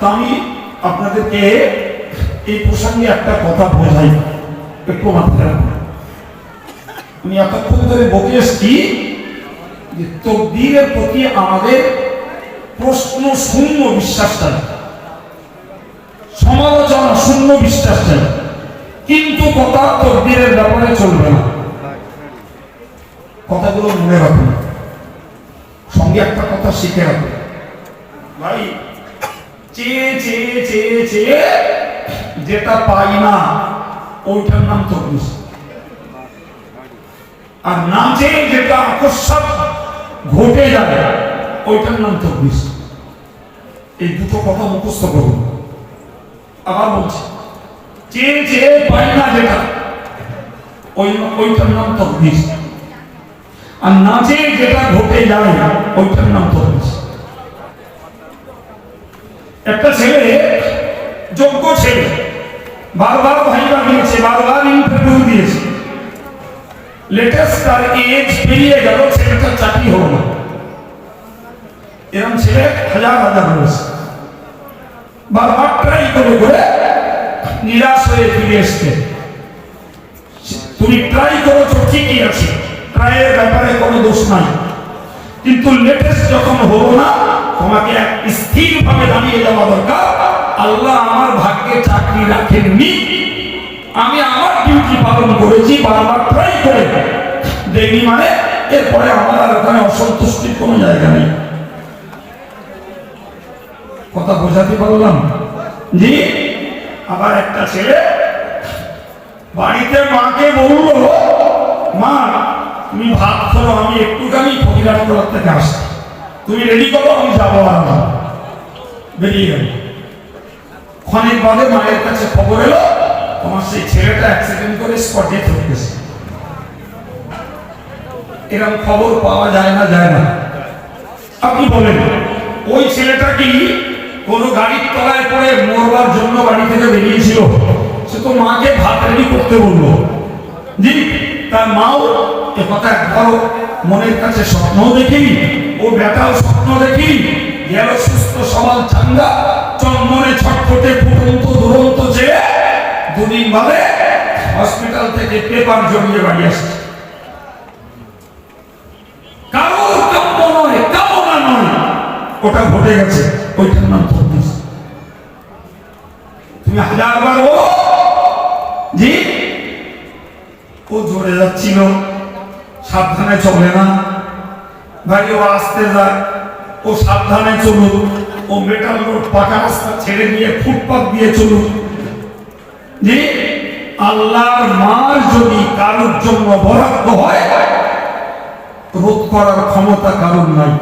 তো আমি আপনাদেরকে এই প্রসঙ্গে একটা কথা বোঝাই, একটু মাথায় রাখবেন। আমি এতক্ষণ ধরে বকে এসছি যে তকদীরের প্রতি আমাদের প্রশ্ন শূন্য বিশ্বাস চাই, সমালোচনা শূন্য বিশ্বাস চাই, কিন্তু কথা তকদীরের ব্যাপারে চলবে না। কথাগুলো মনে রাখুন, সঙ্গে একটা কথা শিখে রাখুন ভাই। চেয়ে চেয়ে চেয়ে চেয়ে যেটা পাই না ওইটার নাম তকদীর, আর না চেয়ে যেটা আকস্মাৎ ঘটে যাবে ওইটার নাম তকদীর। এই দুটো কথা মুখস্থ করুন। আবার বলছি, চেয়ে চেয়ে পাই না যেটা ওইটার নাম তকদীর, আর না চেয়ে যেটা ঘটে যায় ওইটার নাম তকদীর। একটা ছেলে, যোগ্য ছেলে, বারবার ভাইবা দিয়েছে, বারবার ইন্টারভিউ দিয়েছে, লেটেস্ট তার এজ পেরিয়ে গেল, ছেলেটার চাকরি হলো না। এরকম ছেলে হাজার হাজার রয়েছে। বারবার ট্রাই করে করে নিরাশ হয়ে ফিরে এসছে। তুমি ট্রাই করেছো ঠিকই আছে, ট্রাইয়ের ব্যাপারে কোনো দোষ নাই, কিন্তু লেটেস্ট যখন হলো না তোমাকে এক স্থির ভাবে দাঁড়িয়ে যাওয়া দরকার। আল্লাহ আমার ভাগ্যে চাকরি রাখেননি, আমি আমার ডিউটি পালন করেছি, বারবার ট্রাই করে দেখিনি, মানে এরপরে আমার আর ওখানে অসন্তুষ্টির কোনো জায়গা নেই। কথা বোঝাতে পারলাম? জি। আবার একটা ছেলে বাড়িতে মাকে বলল, মা তুমি ভাত করো, আমি একটুখানি ফকিরাতপুর থেকে আসছি, তুমি রেডি করো, আমি যাবো। আর বেরিয়ে গেল। ক্ষণিক বাদে মায়ের কাছে খবর এলো, তোমার সেই ছেলেটা অ্যাক্সিডেন্ট করে স্পট ডেথ হয়ে গেছে। এরকম খবর পাওয়া যায় না, যায় না? আপনি বলেন, ওই ছেলেটা কি কোনো গাড়ির তলায় পড়ে মরবার জন্য বাড়ি থেকে বেরিয়েছিল? সে তো মাকে ভাত রেডি করতে বললো। জি, তার মাও এ কথা একবারও মনের কাছে স্বপ্ন দেখিনি, ও বেটাও স্বপ্ন দেখিনি। গেল সুস্থ সবল চাঙ্গা, চন্দনে ছটফটে ফুটন্ত দুরন্ত ছেলে, দুদিন বাদে হসপিটাল থেকে পেপার জড়িয়ে বাড়ি আসছে। কারোর কাম্য নয়, কামনা নয়, ওটা ঘটে গেছে, ওইটার নাম তকদীর। তুমি হাজারবার ও জি, ও জোরে যাচ্ছিল, সাবধানে চলে না ভাই, ও আসতে যায়, ও সাবধানে চলুক, ও মেটাল রোড পাকা রাস্তা ছেড়ে দিয়ে ফুটপাথ দিয়ে চলুক। জি, আল্লাহর মার যদি কারোর জন্য বরাদ্দ হয়, রোধ করার ক্ষমতা কারোর নাই।